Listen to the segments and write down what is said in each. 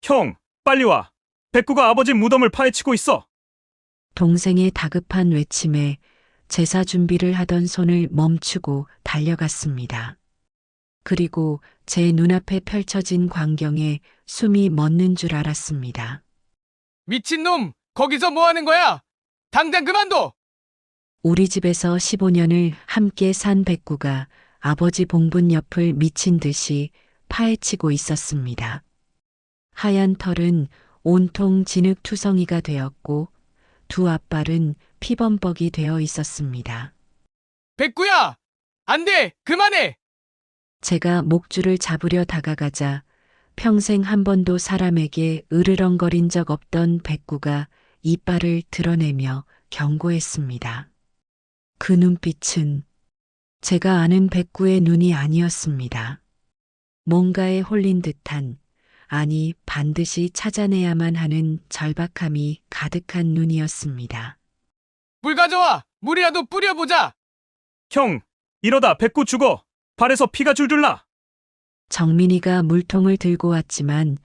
형, 빨리 와. 백구가 아버지 무덤을 파헤치고 있어. 동생의 다급한 외침에 제사 준비를 하던 손을 멈추고 달려갔습니다. 그리고 제 눈앞에 펼쳐진 광경에 숨이 멎는 줄 알았습니다. 미친놈! 거기서 뭐 하는 거야? 당장 그만둬! 우리 집에서 15년을 함께 산 백구가 아버지 봉분 옆을 미친 듯이 파헤치고 있었습니다. 하얀 털은 온통 진흙투성이가 되었고 두 앞발은 피범벅이 되어 있었습니다. 백구야! 안 돼! 그만해! 제가 목줄을 잡으려 다가가자 평생 한 번도 사람에게 으르렁거린 적 없던 백구가 이빨을 드러내며 경고했습니다. 그 눈빛은 제가 아는 백구의 눈이 아니었습니다. 뭔가에 홀린 듯한, 아니 반드시 찾아내야만 하는 절박함이 가득한 눈이었습니다. 물 가져와! 물이라도 뿌려보자! 형, 이러다 백구 죽어. 발에서 피가 줄줄 나. 정민이가 물통을 들고 왔지만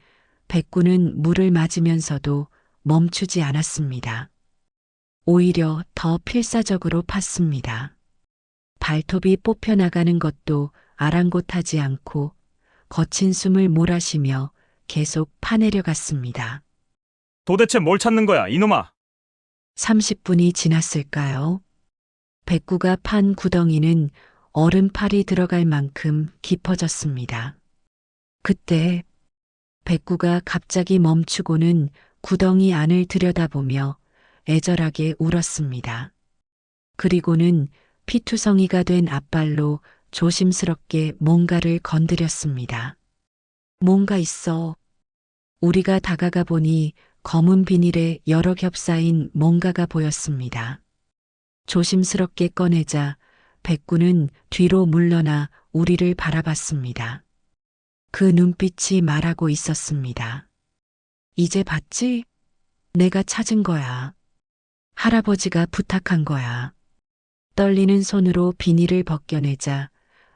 백구는 물을 맞으면서도 멈추지 않았습니다. 오히려 더 필사적으로 팠습니다. 발톱이 뽑혀나가는 것도 아랑곳하지 않고 거친 숨을 몰아쉬며 계속 파내려 갔습니다. 도대체 뭘 찾는 거야, 이놈아? 30분이 지났을까요? 백구가 판 구덩이는 얼음팔이 들어갈 만큼 깊어졌습니다. 그때 백구가 갑자기 멈추고는 구덩이 안을 들여다보며 애절하게 울었습니다. 그리고는 피투성이가 된 앞발로 조심스럽게 뭔가를 건드렸습니다. 뭔가 있어. 우리가 다가가 보니 검은 비닐에 여러 겹 쌓인 뭔가가 보였습니다. 조심스럽게 꺼내자 백구는 뒤로 물러나 우리를 바라봤습니다. 그 눈빛이 말하고 있었습니다. 이제 봤지? 내가 찾은 거야. 할아버지가 부탁한 거야. 떨리는 손으로 비닐을 벗겨내자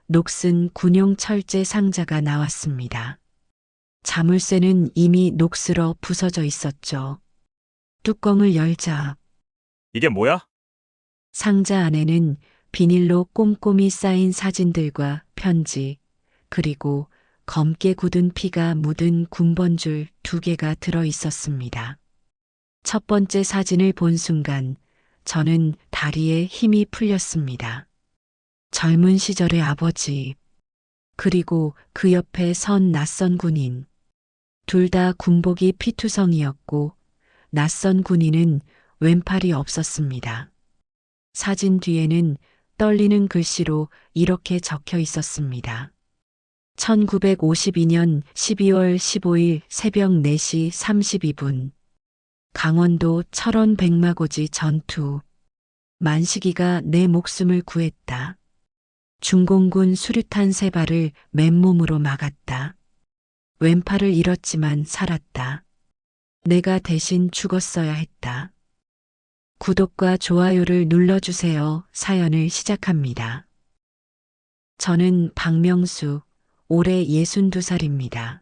녹슨 군용 철제 상자가 나왔습니다. 자물쇠는 이미 녹슬어 부서져 있었죠. 뚜껑을 열자 이게 뭐야? 상자 안에는 비닐로 꼼꼼히 쌓인 사진들과 편지, 그리고 검게 굳은 피가 묻은 군번줄 2개가 들어 있었습니다. 첫 번째 사진을 본 순간 저는 다리에 힘이 풀렸습니다. 젊은 시절의 아버지, 그리고 그 옆에 선 낯선 군인. 둘 다 군복이 피투성이었고 낯선 군인은 왼팔이 없었습니다. 사진 뒤에는 떨리는 글씨로 이렇게 적혀 있었습니다. 1952년 12월 15일 새벽 4시 32분. 강원도 철원 백마고지 전투. 만식이가 내 목숨을 구했다. 중공군 수류탄 3발을 맨몸으로 막았다. 왼팔을 잃었지만 살았다. 내가 대신 죽었어야 했다. 구독과 좋아요를 눌러주세요. 사연을 시작합니다. 저는 박명수, 올해 62살입니다.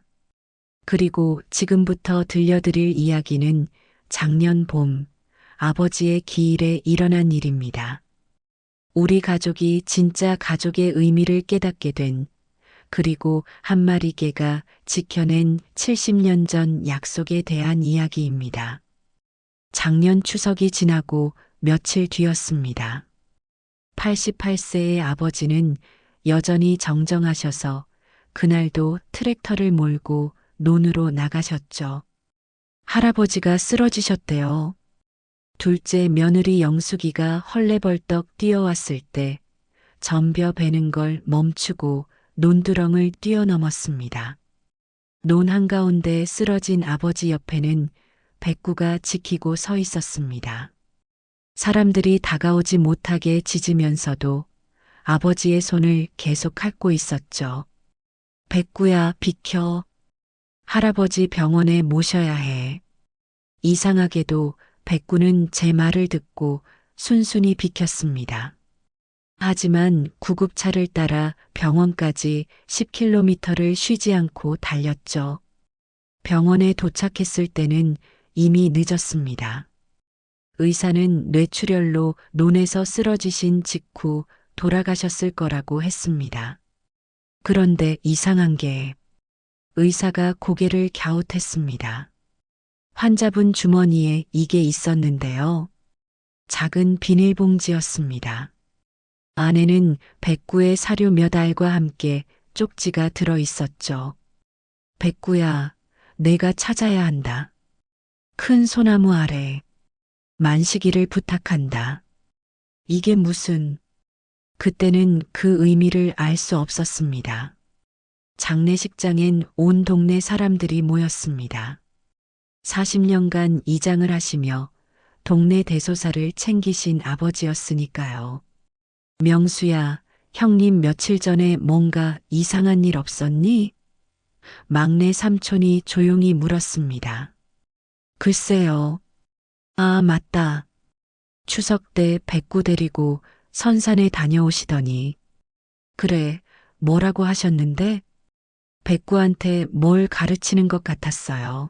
그리고 지금부터 들려드릴 이야기는 작년 봄 아버지의 기일에 일어난 일입니다. 우리 가족이 진짜 가족의 의미를 깨닫게 된, 그리고 한 마리 개가 지켜낸 70년 전 약속에 대한 이야기입니다. 작년 추석이 지나고 며칠 뒤였습니다. 88세의 아버지는 여전히 정정하셔서 그날도 트랙터를 몰고 논으로 나가셨죠. 할아버지가 쓰러지셨대요. 둘째 며느리 영숙이가 헐레벌떡 뛰어왔을 때 전벼 베는 걸 멈추고 논두렁을 뛰어넘었습니다. 논 한가운데 쓰러진 아버지 옆에는 백구가 지키고 서 있었습니다. 사람들이 다가오지 못하게 짖으면서도 아버지의 손을 계속 핥고 있었죠. 백구야, 비켜. 할아버지 병원에 모셔야 해. 이상하게도 백구는 제 말을 듣고 순순히 비켰습니다. 하지만 구급차를 따라 병원까지 10km를 쉬지 않고 달렸죠. 병원에 도착했을 때는 이미 늦었습니다. 의사는 뇌출혈로 논에서 쓰러지신 직후 돌아가셨을 거라고 했습니다. 그런데 이상한 게 의사가 고개를 갸웃했습니다. 환자분 주머니에 이게 있었는데요. 작은 비닐봉지였습니다. 안에는 백구의 사료 몇 알과 함께 쪽지가 들어 있었죠. 백구야, 내가 찾아야 한다. 큰 소나무 아래 만식이를 부탁한다. 이게 무슨... 그때는 그 의미를 알 수 없었습니다. 장례식장엔 온 동네 사람들이 모였습니다. 40년간 이장을 하시며 동네 대소사를 챙기신 아버지였으니까요. 명수야, 형님 며칠 전에 뭔가 이상한 일 없었니? 막내 삼촌이 조용히 물었습니다. 글쎄요. 아, 맞다. 추석 때 백구 데리고 선산에 다녀오시더니. 그래, 뭐라고 하셨는데? 백구한테 뭘 가르치는 것 같았어요.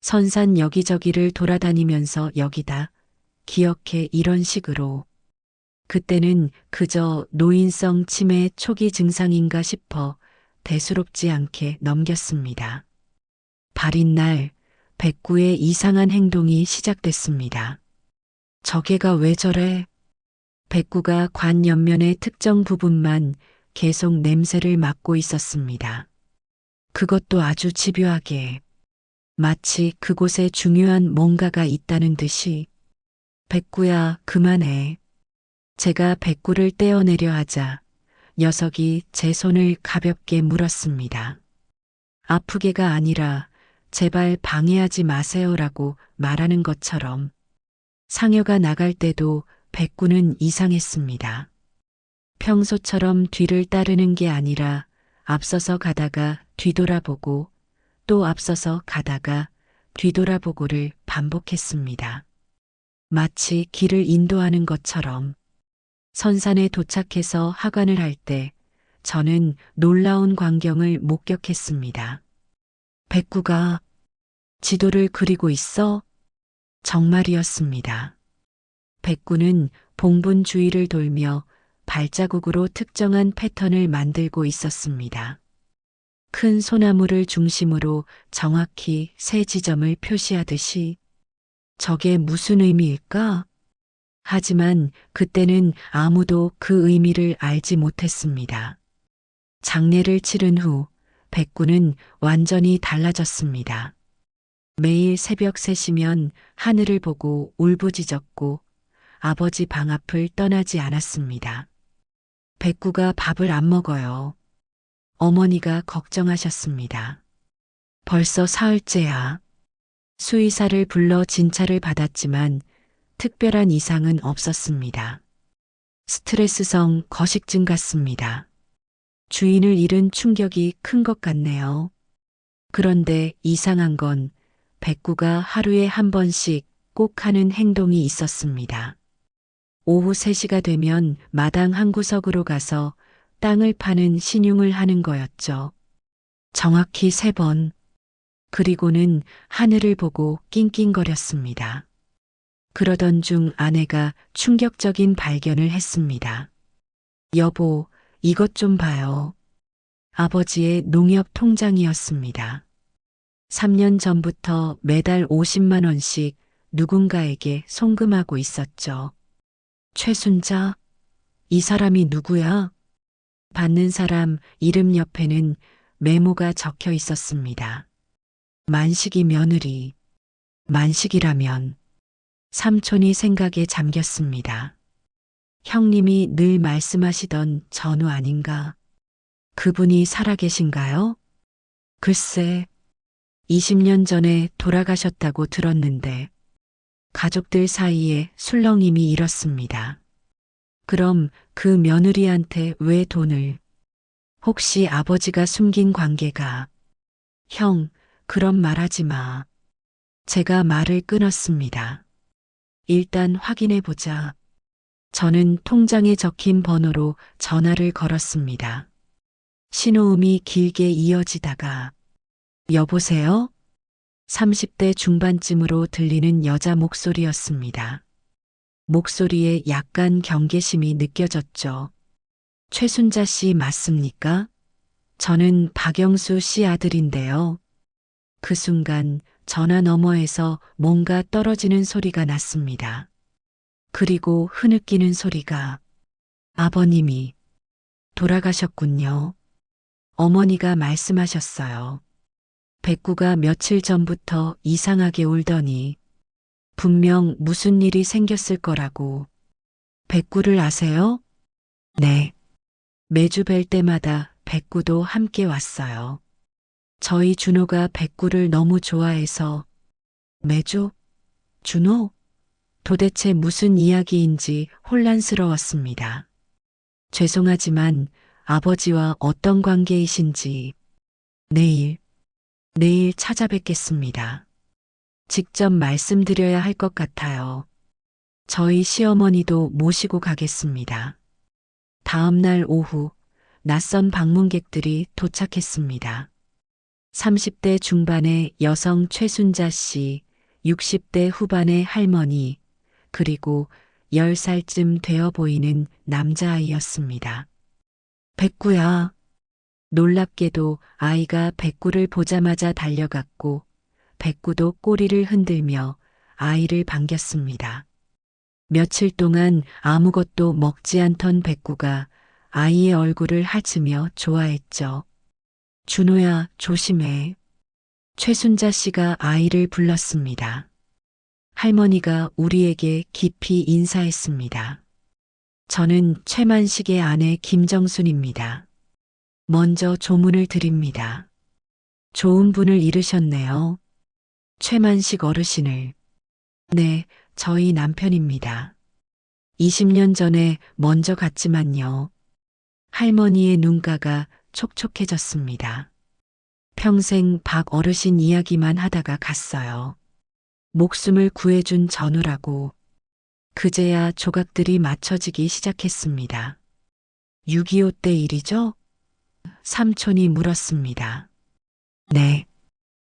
선산 여기저기를 돌아다니면서 여기다, 기억해 이런 식으로. 그때는 그저 노인성 치매 초기 증상인가 싶어 대수롭지 않게 넘겼습니다. 발인 날 백구의 이상한 행동이 시작됐습니다. 저게가 왜 저래? 백구가 관 옆면의 특정 부분만 계속 냄새를 맡고 있었습니다. 그것도 아주 집요하게. 마치 그곳에 중요한 뭔가가 있다는 듯이. 백구야, 그만해. 제가 백구를 떼어내려 하자 녀석이 제 손을 가볍게 물었습니다. 아프게가 아니라 제발 방해하지 마세요라고 말하는 것처럼. 상여가 나갈 때도 백구는 이상했습니다. 평소처럼 뒤를 따르는 게 아니라 앞서서 가다가 뒤돌아보고 또 앞서서 가다가 뒤돌아보고를 반복했습니다. 마치 길을 인도하는 것처럼. 선산에 도착해서 하관을 할 때 저는 놀라운 광경을 목격했습니다. 백구가 지도를 그리고 있어? 정말이었습니다. 백구는 봉분 주위를 돌며 발자국으로 특정한 패턴을 만들고 있었습니다. 큰 소나무를 중심으로 정확히 세 지점을 표시하듯이. 저게 무슨 의미일까? 하지만 그때는 아무도 그 의미를 알지 못했습니다. 장례를 치른 후 백구는 완전히 달라졌습니다. 매일 새벽 3시면 하늘을 보고 울부짖었고 아버지 방 앞을 떠나지 않았습니다. 백구가 밥을 안 먹어요. 어머니가 걱정하셨습니다. 벌써 사흘째야. 수의사를 불러 진찰을 받았지만 특별한 이상은 없었습니다. 스트레스성 거식증 같습니다. 주인을 잃은 충격이 큰 것 같네요. 그런데 이상한 건 백구가 하루에 한 번씩 꼭 하는 행동이 있었습니다. 오후 3시가 되면 마당 한 구석으로 가서 땅을 파는 신용을 하는 거였죠. 정확히 3번. 그리고는 하늘을 보고 낑낑거렸습니다. 그러던 중 아내가 충격적인 발견을 했습니다. 여보, 이것 좀 봐요. 아버지의 농협 통장이었습니다. 3년 전부터 매달 50만 원씩 누군가에게 송금하고 있었죠. 최순자? 이 사람이 누구야? 받는 사람 이름 옆에는 메모가 적혀 있었습니다. 만식이 며느리. 만식이라면. 삼촌이 생각에 잠겼습니다. 형님이 늘 말씀하시던 전우 아닌가? 그분이 살아계신가요? 글쎄, 20년 전에 돌아가셨다고 들었는데 가족들 사이에 술렁임이 일었습니다. 그럼 그 며느리한테 왜 돈을? 혹시 아버지가 숨긴 관계가? 형, 그런 말하지 마. 제가 말을 끊었습니다. 일단 확인해 보자. 저는 통장에 적힌 번호로 전화를 걸었습니다. 신호음이 길게 이어지다가 여보세요? 30대 중반쯤으로 들리는 여자 목소리였습니다. 목소리에 약간 경계심이 느껴졌죠. 최순자 씨 맞습니까? 저는 박영수 씨 아들인데요. 그 순간 전화 너머에서 뭔가 떨어지는 소리가 났습니다. 그리고 흐느끼는 소리가 아버님이 돌아가셨군요. 어머니가 말씀하셨어요. 백구가 며칠 전부터 이상하게 울더니 분명 무슨 일이 생겼을 거라고. 백구를 아세요? 네. 매주 뵐 때마다 백구도 함께 왔어요. 저희 준호가 백구를 너무 좋아해서 매주? 준호? 도대체 무슨 이야기인지 혼란스러웠습니다. 죄송하지만 아버지와 어떤 관계이신지 내일 찾아뵙겠습니다. 직접 말씀드려야 할 것 같아요. 저희 시어머니도 모시고 가겠습니다. 다음 날 오후 낯선 방문객들이 도착했습니다. 30대 중반의 여성 최순자 씨, 60대 후반의 할머니, 그리고 10살쯤 되어 보이는 남자아이였습니다. 백구야. 놀랍게도 아이가 백구를 보자마자 달려갔고 백구도 꼬리를 흔들며 아이를 반겼습니다. 며칠 동안 아무것도 먹지 않던 백구가 아이의 얼굴을 하치며 좋아했죠. 준호야, 조심해. 최순자 씨가 아이를 불렀습니다. 할머니가 우리에게 깊이 인사했습니다. 저는 최만식의 아내 김정순입니다. 먼저 조문을 드립니다. 좋은 분을 잃으셨네요. 최만식 어르신을. 네, 저희 남편입니다. 20년 전에 먼저 갔지만요. 할머니의 눈가가 촉촉해졌습니다. 평생 박 어르신 이야기만 하다가 갔어요. 목숨을 구해준 전우라고. 그제야 조각들이 맞춰지기 시작했습니다. 6.25 때 일이죠? 삼촌이 물었습니다. 네.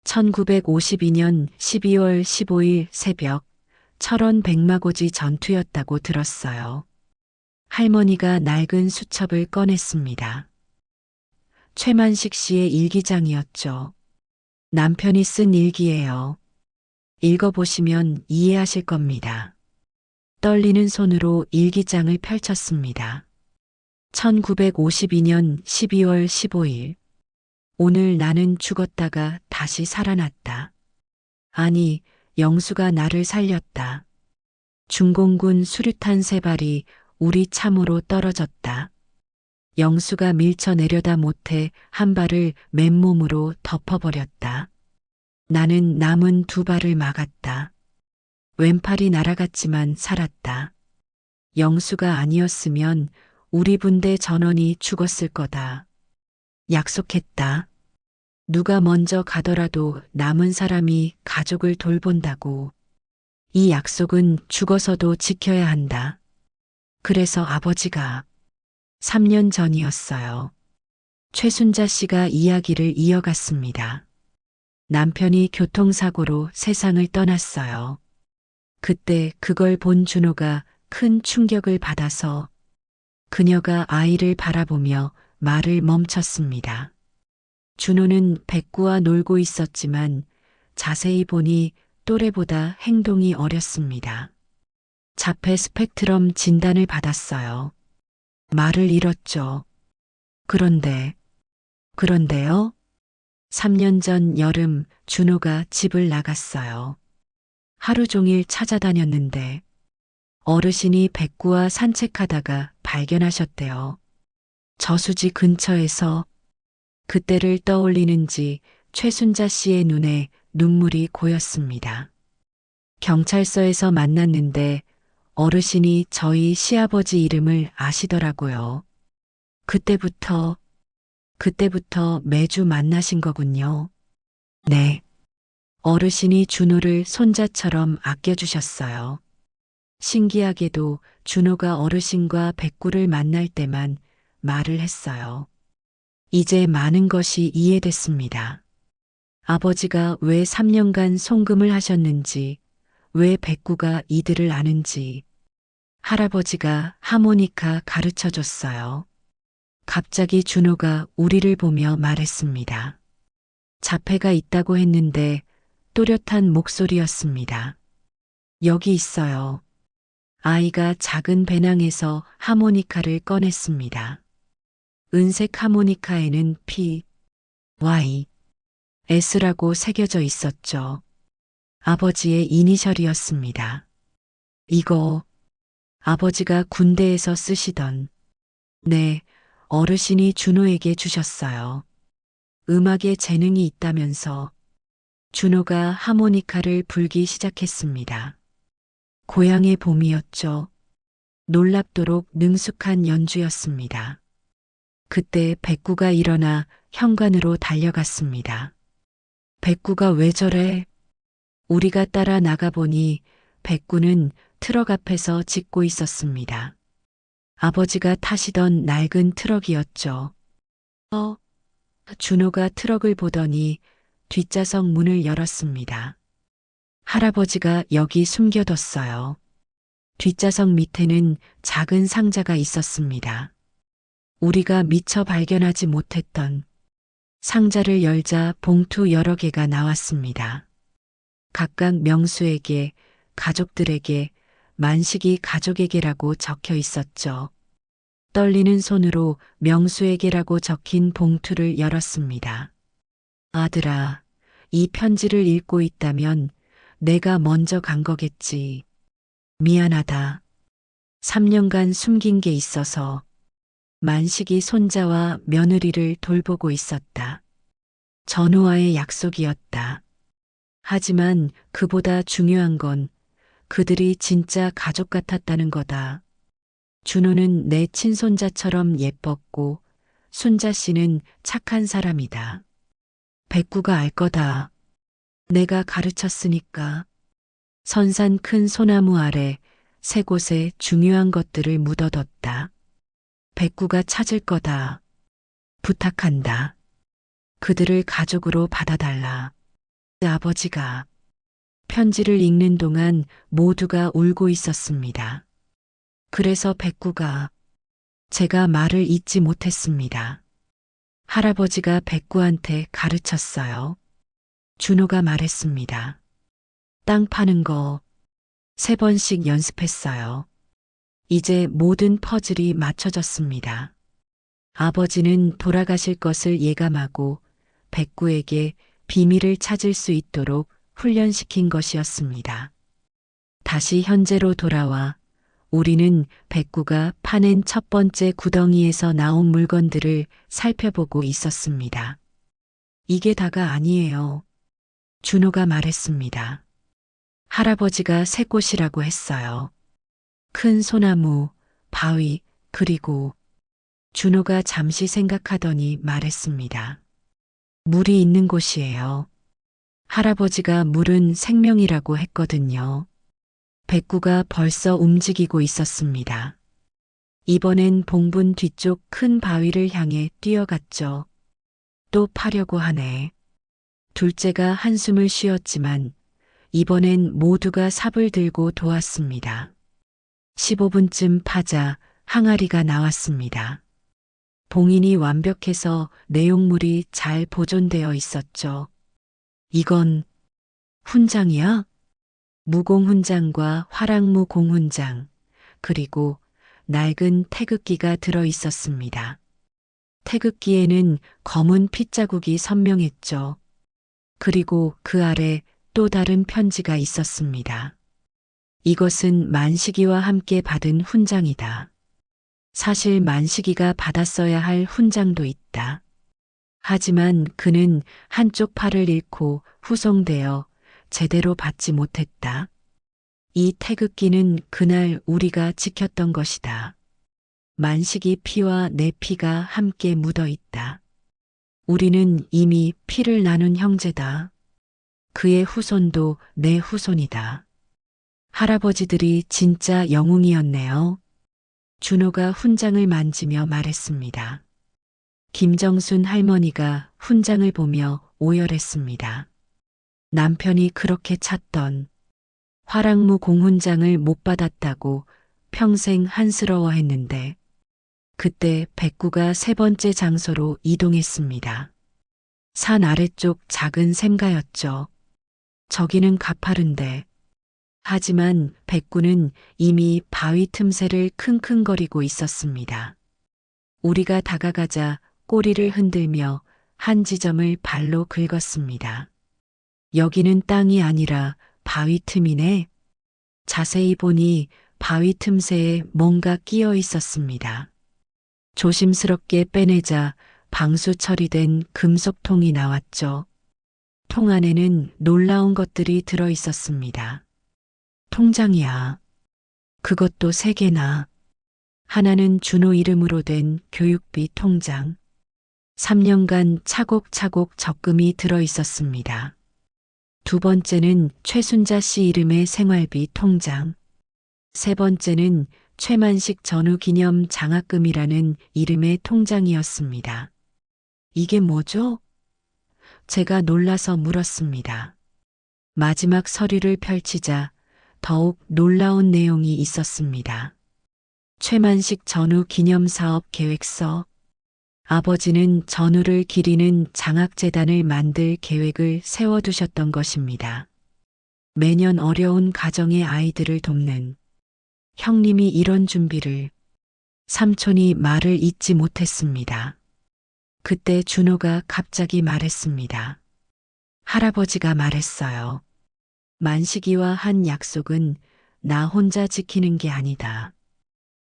1952년 12월 15일 새벽 철원 백마고지 전투였다고 들었어요. 할머니가 낡은 수첩을 꺼냈습니다. 최만식 씨의 일기장이었죠. 남편이 쓴 일기예요. 읽어보시면 이해하실 겁니다. 떨리는 손으로 일기장을 펼쳤습니다. 1952년 12월 15일. 오늘 나는 죽었다가 다시 살아났다. 아니, 영수가 나를 살렸다. 중공군 수류탄 3발이 우리 참으로 떨어졌다. 영수가 밀쳐내려다 못해 한 발을 맨몸으로 덮어버렸다. 나는 남은 2발을 막았다. 왼팔이 날아갔지만 살았다. 영수가 아니었으면 우리 분대 전원이 죽었을 거다. 약속했다. 누가 먼저 가더라도 남은 사람이 가족을 돌본다고. 이 약속은 죽어서도 지켜야 한다. 그래서 아버지가 3년 전이었어요. 최순자 씨가 이야기를 이어갔습니다. 남편이 교통사고로 세상을 떠났어요. 그때 그걸 본 준호가 큰 충격을 받아서 그녀가 아이를 바라보며 말을 멈췄습니다. 준호는 백구와 놀고 있었지만 자세히 보니 또래보다 행동이 어렸습니다. 자폐 스펙트럼 진단을 받았어요. 말을 잃었죠. 그런데요? 3년 전 여름 준호가 집을 나갔어요. 하루 종일 찾아다녔는데 어르신이 백구와 산책하다가 발견하셨대요. 저수지 근처에서. 그때를 떠올리는지 최순자 씨의 눈에 눈물이 고였습니다. 경찰서에서 만났는데 어르신이 저희 시아버지 이름을 아시더라고요. 그때부터 매주 만나신 거군요. 네. 어르신이 준호를 손자처럼 아껴주셨어요. 신기하게도 준호가 어르신과 백구를 만날 때만 말을 했어요. 이제 많은 것이 이해됐습니다. 아버지가 왜 3년간 송금을 하셨는지, 왜 백구가 이들을 아는지, 할아버지가 하모니카 가르쳐 줬어요. 갑자기 준호가 우리를 보며 말했습니다. 자폐가 있다고 했는데 또렷한 목소리였습니다. 여기 있어요. 아이가 작은 배낭에서 하모니카를 꺼냈습니다. 은색 하모니카에는 P, Y, S라고 새겨져 있었죠. 아버지의 이니셜이었습니다. 이거 아버지가 군대에서 쓰시던, 네, 어르신이 준호에게 주셨어요. 음악에 재능이 있다면서 준호가 하모니카를 불기 시작했습니다. 고향의 봄이었죠. 놀랍도록 능숙한 연주였습니다. 그때 백구가 일어나 현관으로 달려갔습니다. 백구가 왜 저래? 우리가 따라 나가보니 백구는 트럭 앞에서 짖고 있었습니다. 아버지가 타시던 낡은 트럭이었죠. 준호가 트럭을 보더니 뒷좌석 문을 열었습니다. 할아버지가 여기 숨겨뒀어요. 뒷좌석 밑에는 작은 상자가 있었습니다. 우리가 미처 발견하지 못했던, 상자를 열자 봉투 여러 개가 나왔습니다. 각각 명수에게, 가족들에게, 만식이 가족에게라고 적혀 있었죠. 떨리는 손으로 명수에게라고 적힌 봉투를 열었습니다. 아들아, 이 편지를 읽고 있다면 내가 먼저 간 거겠지. 미안하다. 3년간 숨긴 게 있어서. 만식이 손자와 며느리를 돌보고 있었다. 전우와의 약속이었다. 하지만 그보다 중요한 건 그들이 진짜 가족 같았다는 거다. 준호는 내 친손자처럼 예뻤고 순자 씨는 착한 사람이다. 백구가 알 거다. 내가 가르쳤으니까. 선산 큰 소나무 아래 세 곳에 중요한 것들을 묻어뒀다. 백구가 찾을 거다. 부탁한다. 그들을 가족으로 받아달라. 아버지가 편지를 읽는 동안 모두가 울고 있었습니다. 그래서 백구가, 제가 말을 잇지 못했습니다. 할아버지가 백구한테 가르쳤어요. 준호가 말했습니다. 땅 파는 거 3번씩 연습했어요. 이제 모든 퍼즐이 맞춰졌습니다. 아버지는 돌아가실 것을 예감하고 백구에게 비밀을 찾을 수 있도록 훈련시킨 것이었습니다. 다시 현재로 돌아와 우리는 백구가 파낸 첫 번째 구덩이에서 나온 물건들을 살펴보고 있었습니다. 이게 다가 아니에요. 준호가 말했습니다. 할아버지가 세 곳이라고 했어요. 큰 소나무, 바위, 그리고 준호가 잠시 생각하더니 말했습니다. 물이 있는 곳이에요. 할아버지가 물은 생명이라고 했거든요. 백구가 벌써 움직이고 있었습니다. 이번엔 봉분 뒤쪽 큰 바위를 향해 뛰어갔죠. 또 파려고 하네. 둘째가 한숨을 쉬었지만 이번엔 모두가 삽을 들고 도왔습니다. 15분쯤 파자 항아리가 나왔습니다. 봉인이 완벽해서 내용물이 잘 보존되어 있었죠. 이건 훈장이야? 무공훈장과 화랑무 공훈장, 그리고 낡은 태극기가 들어 있었습니다. 태극기에는 검은 핏자국이 선명했죠. 그리고 그 아래 또 다른 편지가 있었습니다. 이것은 만식이와 함께 받은 훈장이다. 사실 만식이가 받았어야 할 훈장도 있다. 하지만 그는 한쪽 팔을 잃고 후송되어 제대로 받지 못했다. 이 태극기는 그날 우리가 지켰던 것이다. 만식이 피와 내 피가 함께 묻어 있다. 우리는 이미 피를 나눈 형제다. 그의 후손도 내 후손이다. 할아버지들이 진짜 영웅이었네요. 준호가 훈장을 만지며 말했습니다. 김정순 할머니가 훈장을 보며 오열했습니다. 남편이 그렇게 찾던 화랑무 공훈장을 못 받았다고 평생 한스러워했는데 그때 백구가 세 번째 장소로 이동했습니다. 산 아래쪽 작은 샘가였죠. 저기는 가파른데. 하지만 백구는 이미 바위 틈새를 킁킁거리고 있었습니다. 우리가 다가가자 꼬리를 흔들며 한 지점을 발로 긁었습니다. 여기는 땅이 아니라 바위 틈이네. 자세히 보니 바위 틈새에 뭔가 끼어 있었습니다. 조심스럽게 빼내자 방수 처리된 금속통이 나왔죠. 통 안에는 놀라운 것들이 들어 있었습니다. 통장이야. 그것도 3개나. 하나는 준호 이름으로 된 교육비 통장. 3년간 차곡차곡 적금이 들어 있었습니다. 두 번째는 최순자 씨 이름의 생활비 통장. 세 번째는 최만식 전후 기념 장학금이라는 이름의 통장이었습니다. 이게 뭐죠? 제가 놀라서 물었습니다. 마지막 서류를 펼치자 더욱 놀라운 내용이 있었습니다. 최만식 전후 기념사업 계획서. 아버지는 전후를 기리는 장학재단을 만들 계획을 세워두셨던 것입니다. 매년 어려운 가정의 아이들을 돕는 형님이 이런 준비를. 삼촌이 말을 잇지 못했습니다. 그때 준호가 갑자기 말했습니다. 할아버지가 말했어요. 만식이와 한 약속은 나 혼자 지키는 게 아니다.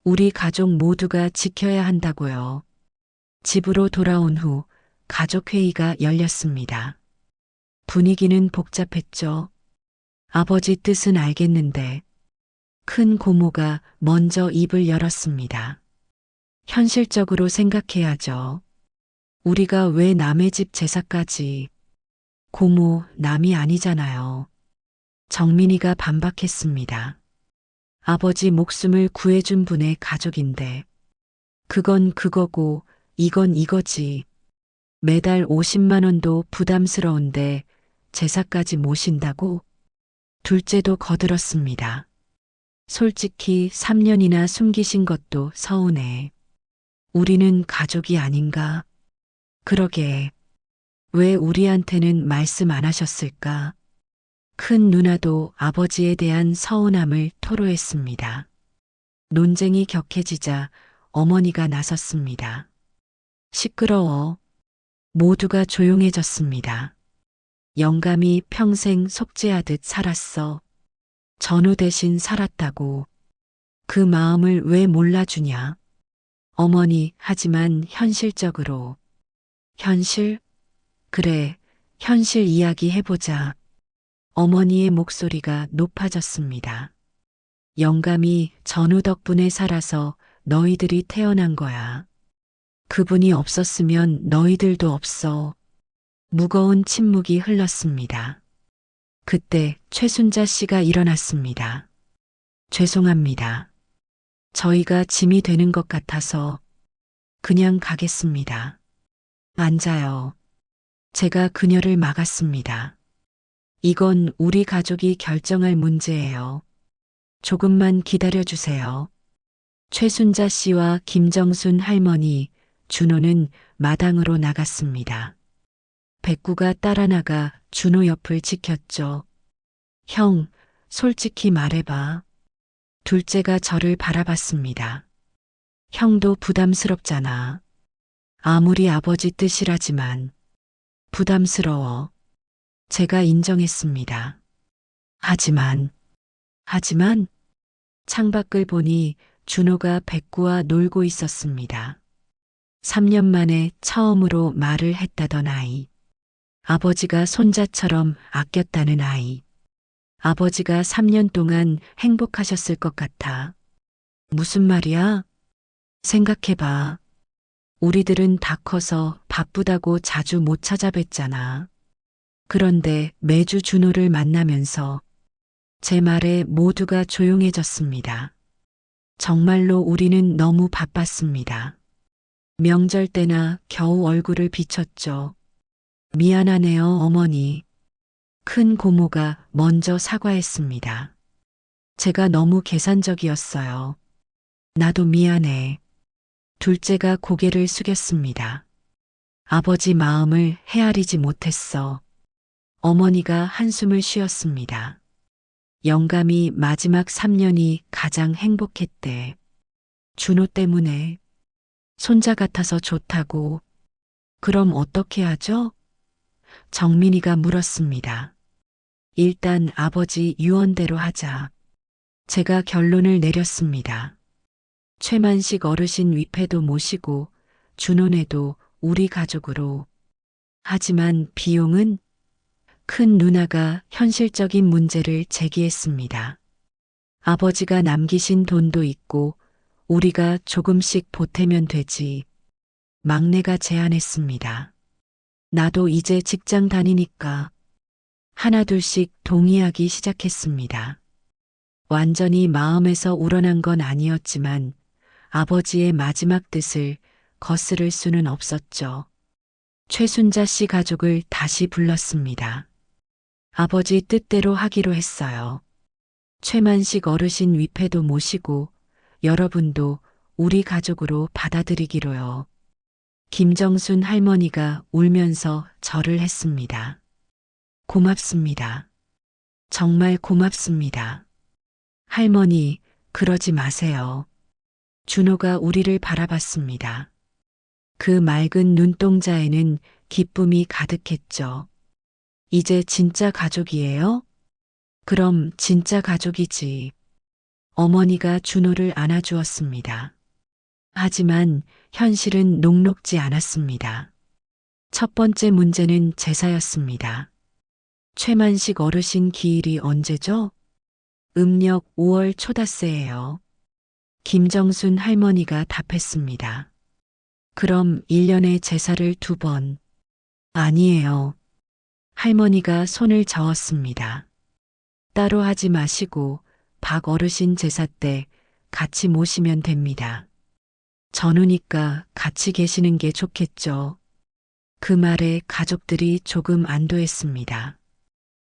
우리 가족 모두가 지켜야 한다고요. 집으로 돌아온 후 가족회의가 열렸습니다. 분위기는 복잡했죠. 아버지 뜻은 알겠는데 큰 고모가 먼저 입을 열었습니다. 현실적으로 생각해야죠. 우리가 왜 남의 집 제사까지. 고모, 남이 아니잖아요. 정민이가 반박했습니다. 아버지 목숨을 구해준 분의 가족인데. 그건 그거고 이건 이거지. 매달 50만 원도 부담스러운데 제사까지 모신다고? 둘째도 거들었습니다. 솔직히 3년이나 숨기신 것도 서운해. 우리는 가족이 아닌가? 그러게. 왜 우리한테는 말씀 안 하셨을까? 큰 누나도 아버지에 대한 서운함을 토로했습니다. 논쟁이 격해지자 어머니가 나섰습니다. 시끄러워. 모두가 조용해졌습니다. 영감이 평생 속죄하듯 살았어. 전후 대신 살았다고. 그 마음을 왜 몰라주냐? 어머니, 하지만 현실적으로. 현실? 그래, 현실 이야기 해보자. 어머니의 목소리가 높아졌습니다. 영감이 전후 덕분에 살아서 너희들이 태어난 거야. 그분이 없었으면 너희들도 없어. 무거운 침묵이 흘렀습니다. 그때 최순자 씨가 일어났습니다. 죄송합니다. 저희가 짐이 되는 것 같아서 그냥 가겠습니다. 앉아요. 제가 그녀를 막았습니다. 이건 우리 가족이 결정할 문제예요. 조금만 기다려주세요. 최순자 씨와 김정순 할머니, 준호는 마당으로 나갔습니다. 백구가 따라 나가 준호 옆을 지켰죠. 형, 솔직히 말해봐. 둘째가 저를 바라봤습니다. 형도 부담스럽잖아. 아무리 아버지 뜻이라지만 부담스러워. 제가 인정했습니다. 하지만 창밖을 보니 준호가 백구와 놀고 있었습니다. 3년 만에 처음으로 말을 했다던 아이. 아버지가 손자처럼 아꼈다는 아이. 아버지가 3년 동안 행복하셨을 것 같아. 무슨 말이야? 생각해봐. 우리들은 다 커서 바쁘다고 자주 못 찾아뵀잖아. 그런데 매주 준호를 만나면서 제 말에 모두가 조용해졌습니다. 정말로 우리는 너무 바빴습니다. 명절 때나 겨우 얼굴을 비췄죠. 미안하네요, 어머니. 큰 고모가 먼저 사과했습니다. 제가 너무 계산적이었어요. 나도 미안해. 둘째가 고개를 숙였습니다. 아버지 마음을 헤아리지 못했어. 어머니가 한숨을 쉬었습니다. 영감이 마지막 3년이 가장 행복했대. 준호 때문에. 손자 같아서 좋다고. 그럼 어떻게 하죠? 정민이가 물었습니다. 일단 아버지 유언대로 하자. 제가 결론을 내렸습니다. 최만식 어르신 위패도 모시고 준호네도 우리 가족으로. 하지만 비용은? 큰 누나가 현실적인 문제를 제기했습니다. 아버지가 남기신 돈도 있고 우리가 조금씩 보태면 되지. 막내가 제안했습니다. 나도 이제 직장 다니니까. 하나둘씩 동의하기 시작했습니다. 완전히 마음에서 우러난 건 아니었지만 아버지의 마지막 뜻을 거스를 수는 없었죠. 최순자 씨 가족을 다시 불렀습니다. 아버지 뜻대로 하기로 했어요. 최만식 어르신 위패도 모시고 여러분도 우리 가족으로 받아들이기로요. 김정순 할머니가 울면서 절을 했습니다. 고맙습니다. 정말 고맙습니다. 할머니, 그러지 마세요. 준호가 우리를 바라봤습니다. 그 맑은 눈동자에는 기쁨이 가득했죠. 이제 진짜 가족이에요? 그럼 진짜 가족이지. 어머니가 준호를 안아주었습니다. 하지만 현실은 녹록지 않았습니다. 첫 번째 문제는 제사였습니다. 최만식 어르신 기일이 언제죠? 음력 5월 초닷새예요. 김정순 할머니가 답했습니다. 그럼 1년에 제사를 2번. 아니에요. 할머니가 손을 저었습니다. 따로 하지 마시고 박 어르신 제사 때 같이 모시면 됩니다. 전우니까 같이 계시는 게 좋겠죠. 그 말에 가족들이 조금 안도했습니다.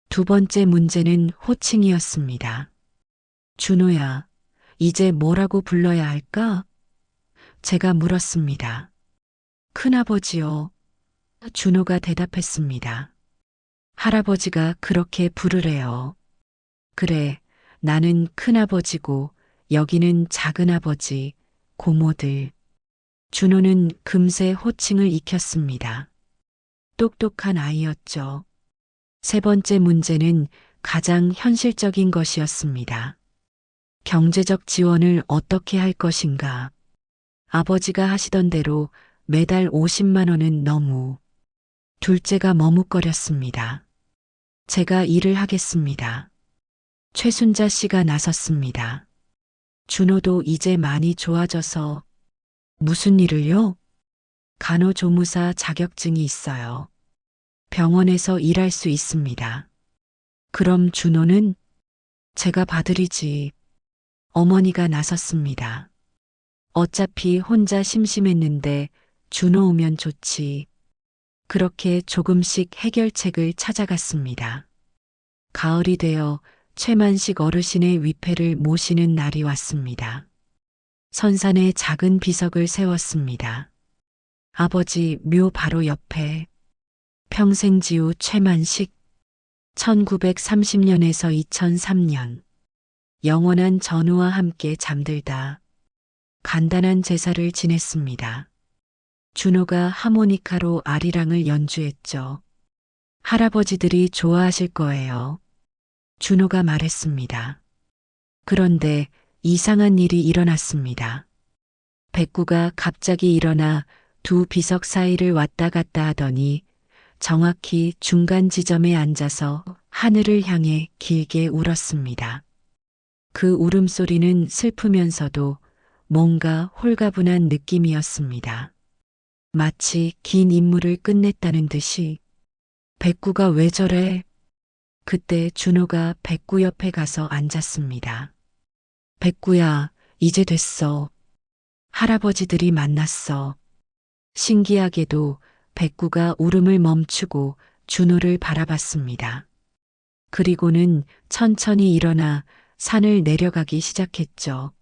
두 번째 문제는 호칭이었습니다. 준호야, 이제 뭐라고 불러야 할까? 제가 물었습니다. 큰아버지요. 준호가 대답했습니다. 할아버지가 그렇게 부르래요. 그래, 나는 큰아버지고 여기는 작은아버지, 고모들. 준호는 금세 호칭을 익혔습니다. 똑똑한 아이였죠. 세 번째 문제는 가장 현실적인 것이었습니다. 경제적 지원을 어떻게 할 것인가. 아버지가 하시던 대로 매달 50만 원은 너무. 둘째가 머뭇거렸습니다. 제가 일을 하겠습니다. 최순자 씨가 나섰습니다. 준호도 이제 많이 좋아져서. 무슨 일을요? 간호조무사 자격증이 있어요. 병원에서 일할 수 있습니다. 그럼 준호는? 제가 봐드리지. 어머니가 나섰습니다. 어차피 혼자 심심했는데 준호 오면 좋지. 그렇게 조금씩 해결책을 찾아갔습니다. 가을이 되어 최만식 어르신의 위패를 모시는 날이 왔습니다. 선산에 작은 비석을 세웠습니다. 아버지 묘 바로 옆에. 평생지우 최만식. 1930년에서 2003년. 영원한 전우와 함께 잠들다. 간단한 제사를 지냈습니다. 준호가 하모니카로 아리랑을 연주했죠. 할아버지들이 좋아하실 거예요. 준호가 말했습니다. 그런데 이상한 일이 일어났습니다. 백구가 갑자기 일어나 두 비석 사이를 왔다 갔다 하더니 정확히 중간 지점에 앉아서 하늘을 향해 길게 울었습니다. 그 울음소리는 슬프면서도 뭔가 홀가분한 느낌이었습니다. 마치 긴 임무를 끝냈다는 듯이. 백구가 왜 저래? 그때 준호가 백구 옆에 가서 앉았습니다. 백구야, 이제 됐어. 할아버지들이 만났어. 신기하게도 백구가 울음을 멈추고 준호를 바라봤습니다. 그리고는 천천히 일어나 산을 내려가기 시작했죠.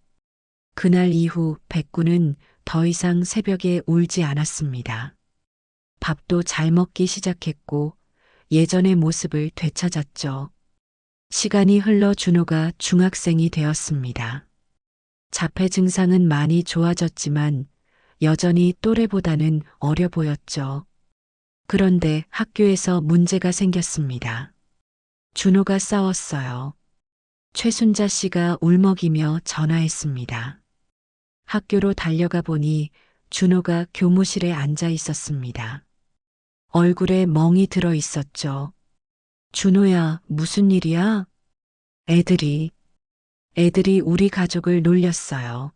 그날 이후 백구는 더 이상 새벽에 울지 않았습니다. 밥도 잘 먹기 시작했고 예전의 모습을 되찾았죠. 시간이 흘러 준호가 중학생이 되었습니다. 자폐 증상은 많이 좋아졌지만 여전히 또래보다는 어려 보였죠. 그런데 학교에서 문제가 생겼습니다. 준호가 싸웠어요. 최순자 씨가 울먹이며 전화했습니다. 학교로 달려가 보니 준호가 교무실에 앉아 있었습니다. 얼굴에 멍이 들어 있었죠. 준호야, 무슨 일이야? 애들이 우리 가족을 놀렸어요.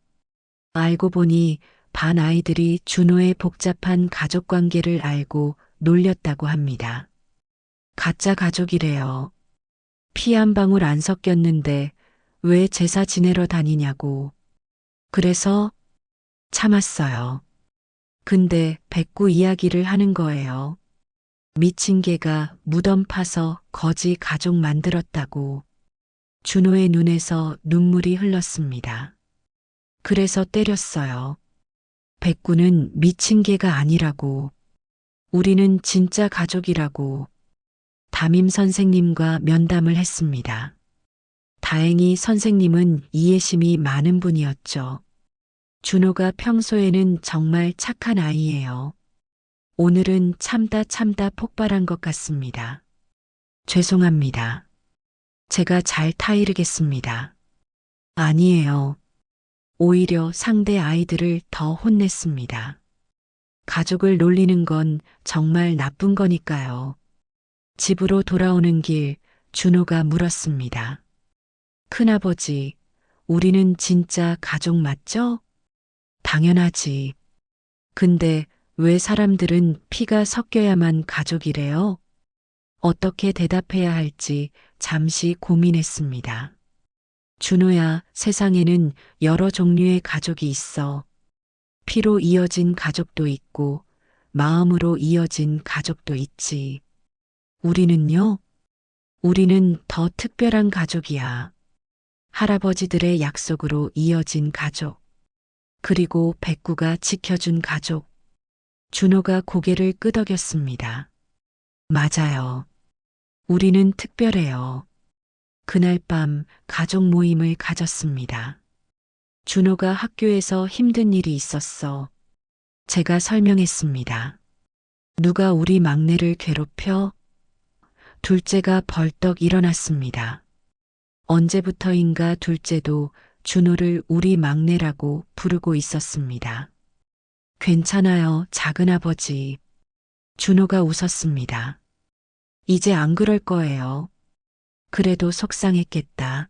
알고 보니 반 아이들이 준호의 복잡한 가족 관계를 알고 놀렸다고 합니다. 가짜 가족이래요. 피 한 방울 안 섞였는데 왜 제사 지내러 다니냐고. 그래서 참았어요. 근데 백구 이야기를 하는 거예요. 미친 개가 무덤 파서 거지 가족 만들었다고. 준호의 눈에서 눈물이 흘렀습니다. 그래서 때렸어요. 백구는 미친 개가 아니라고. 우리는 진짜 가족이라고. 담임 선생님과 면담을 했습니다. 다행히 선생님은 이해심이 많은 분이었죠. 준호가 평소에는 정말 착한 아이예요. 오늘은 참다 폭발한 것 같습니다. 죄송합니다. 제가 잘 타이르겠습니다. 아니에요. 오히려 상대 아이들을 더 혼냈습니다. 가족을 놀리는 건 정말 나쁜 거니까요. 집으로 돌아오는 길 준호가 물었습니다. 큰아버지, 우리는 진짜 가족 맞죠? 당연하지. 근데 왜 사람들은 피가 섞여야만 가족이래요? 어떻게 대답해야 할지 잠시 고민했습니다. 준호야, 세상에는 여러 종류의 가족이 있어. 피로 이어진 가족도 있고 마음으로 이어진 가족도 있지. 우리는요? 우리는 더 특별한 가족이야. 할아버지들의 약속으로 이어진 가족. 그리고 백구가 지켜준 가족. 준호가 고개를 끄덕였습니다. 맞아요. 우리는 특별해요. 그날 밤 가족 모임을 가졌습니다. 준호가 학교에서 힘든 일이 있었어. 제가 설명했습니다. 누가 우리 막내를 괴롭혀? 둘째가 벌떡 일어났습니다. 언제부터인가 둘째도 준호를 우리 막내라고 부르고 있었습니다. 괜찮아요, 작은아버지. 준호가 웃었습니다. 이제 안 그럴 거예요. 그래도 속상했겠다.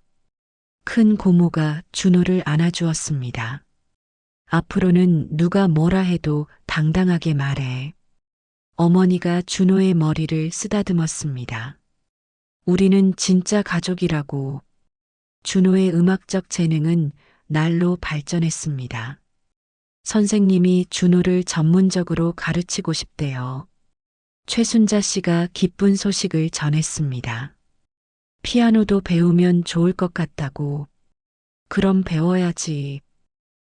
큰 고모가 준호를 안아주었습니다. 앞으로는 누가 뭐라 해도 당당하게 말해. 어머니가 준호의 머리를 쓰다듬었습니다. 우리는 진짜 가족이라고. 준호의 음악적 재능은 날로 발전했습니다. 선생님이 준호를 전문적으로 가르치고 싶대요. 최순자 씨가 기쁜 소식을 전했습니다. 피아노도 배우면 좋을 것 같다고. 그럼 배워야지.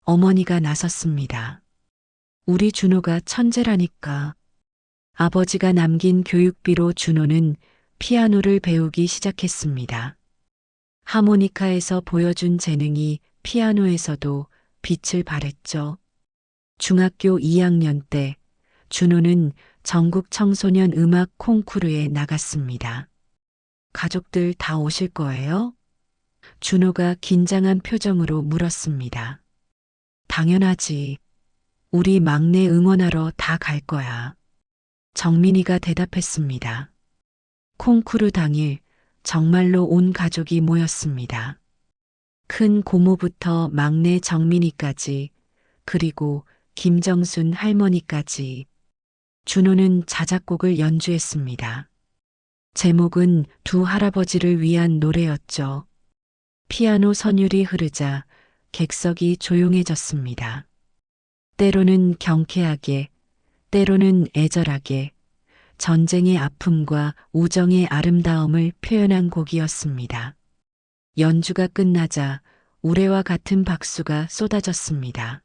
어머니가 나섰습니다. 우리 준호가 천재라니까. 아버지가 남긴 교육비로 준호는 피아노를 배우기 시작했습니다. 하모니카에서 보여준 재능이 피아노에서도 빛을 발했죠. 중학교 2학년 때 준호는 전국 청소년 음악 콩쿠르에 나갔습니다. 가족들 다 오실 거예요? 준호가 긴장한 표정으로 물었습니다. 당연하지. 우리 막내 응원하러 다 갈 거야. 정민이가 대답했습니다. 콩쿠르 당일 정말로 온 가족이 모였습니다. 큰 고모부터 막내 정민이까지, 그리고 김정순 할머니까지. 준호는 자작곡을 연주했습니다. 제목은 두 할아버지를 위한 노래였죠. 피아노 선율이 흐르자 객석이 조용해졌습니다. 때로는 경쾌하게, 때로는 애절하게 전쟁의 아픔과 우정의 아름다움을 표현한 곡이었습니다. 연주가 끝나자 우레와 같은 박수가 쏟아졌습니다.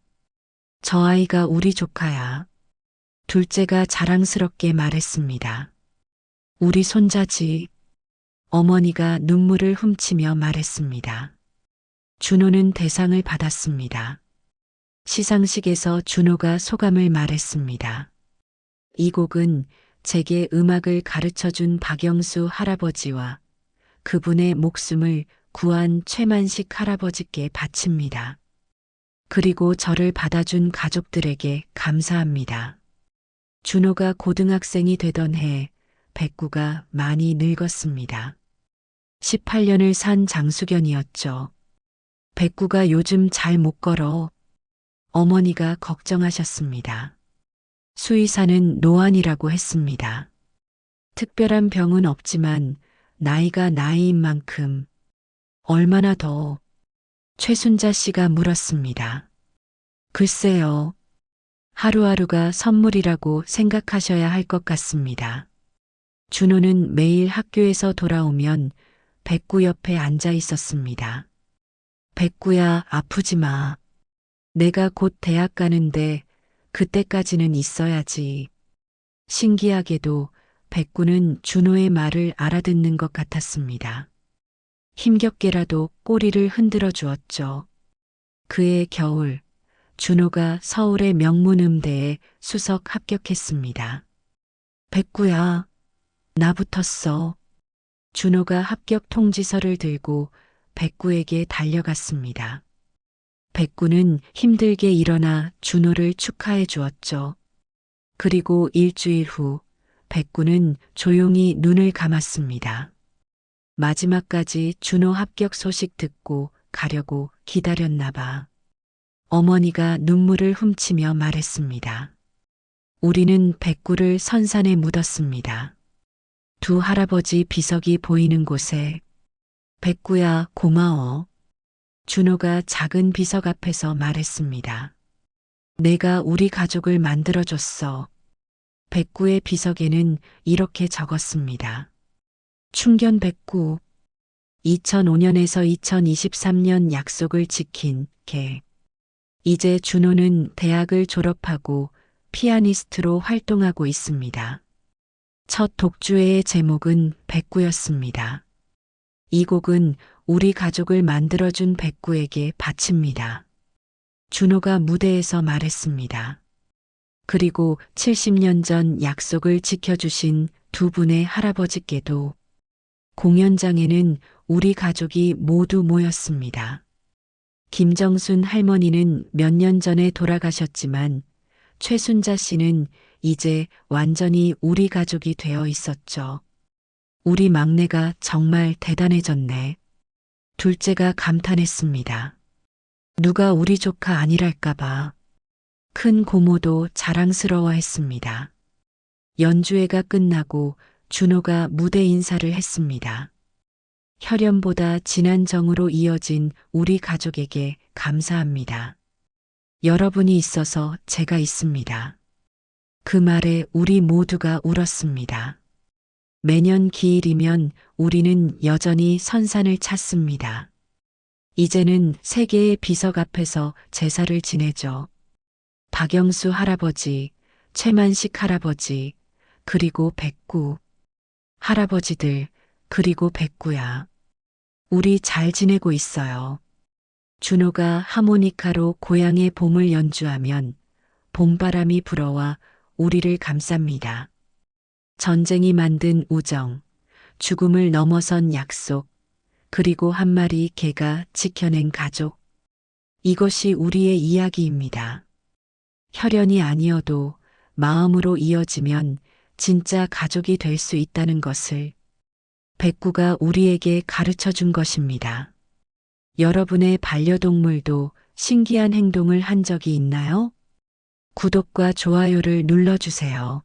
저 아이가 우리 조카야. 둘째가 자랑스럽게 말했습니다. 우리 손자지. 어머니가 눈물을 훔치며 말했습니다. 준호는 대상을 받았습니다. 시상식에서 준호가 소감을 말했습니다. 이 곡은 제게 음악을 가르쳐준 박영수 할아버지와 그분의 목숨을 구한 최만식 할아버지께 바칩니다. 그리고 저를 받아준 가족들에게 감사합니다. 준호가 고등학생이 되던 해 백구가 많이 늙었습니다. 18년을 산 장수견이었죠. 백구가 요즘 잘 못 걸어. 어머니가 걱정하셨습니다. 수의사는 노안이라고 했습니다. 특별한 병은 없지만 나이가 나이인 만큼 얼마나 더? 최순자 씨가 물었습니다. 글쎄요. 하루하루가 선물이라고 생각하셔야 할 것 같습니다. 준호는 매일 학교에서 돌아오면 백구 옆에 앉아 있었습니다. 백구야, 아프지 마. 내가 곧 대학 가는데 그때까지는 있어야지. 신기하게도 백구는 준호의 말을 알아듣는 것 같았습니다. 힘겹게라도 꼬리를 흔들어 주었죠. 그해 겨울, 준호가 서울의 명문음대에 수석 합격했습니다. 백구야, 나 붙었어. 준호가 합격 통지서를 들고 백구에게 달려갔습니다. 백구는 힘들게 일어나 준호를 축하해 주었죠. 그리고 일주일 후 백구는 조용히 눈을 감았습니다. 마지막까지 준호 합격 소식 듣고 가려고 기다렸나 봐. 어머니가 눈물을 훔치며 말했습니다. 우리는 백구를 선산에 묻었습니다. 두 할아버지 비석이 보이는 곳에. 백구야, 고마워. 준호가 작은 비석 앞에서 말했습니다. 내가 우리 가족을 만들어줬어. 백구의 비석에는 이렇게 적었습니다. 충견 백구. 2005년에서 2023년 약속을 지킨 개. 이제 준호는 대학을 졸업하고 피아니스트로 활동하고 있습니다. 첫 독주회의 제목은 백구였습니다. 이 곡은 우리 가족을 만들어준 백구에게 바칩니다. 준호가 무대에서 말했습니다. 그리고 70년 전 약속을 지켜주신 두 분의 할아버지께도. 공연장에는 우리 가족이 모두 모였습니다. 김정순 할머니는 몇 년 전에 돌아가셨지만 최순자 씨는 이제 완전히 우리 가족이 되어 있었죠. 우리 막내가 정말 대단해졌네. 둘째가 감탄했습니다. 누가 우리 조카 아니랄까봐. 큰 고모도 자랑스러워했습니다. 연주회가 끝나고 준호가 무대 인사를 했습니다. 혈연보다 진한 정으로 이어진 우리 가족에게 감사합니다. 여러분이 있어서 제가 있습니다. 그 말에 우리 모두가 울었습니다. 매년 기일이면 우리는 여전히 선산을 찾습니다. 이제는 세 개의 비석 앞에서 제사를 지내죠. 박영수 할아버지, 최만식 할아버지, 그리고 백구. 할아버지들, 그리고 백구야. 우리 잘 지내고 있어요. 준호가 하모니카로 고향의 봄을 연주하면 봄바람이 불어와 우리를 감쌉니다. 전쟁이 만든 우정, 죽음을 넘어선 약속, 그리고 한 마리 개가 지켜낸 가족. 이것이 우리의 이야기입니다. 혈연이 아니어도 마음으로 이어지면 진짜 가족이 될 수 있다는 것을 백구가 우리에게 가르쳐 준 것입니다. 여러분의 반려동물도 신기한 행동을 한 적이 있나요? 구독과 좋아요를 눌러주세요.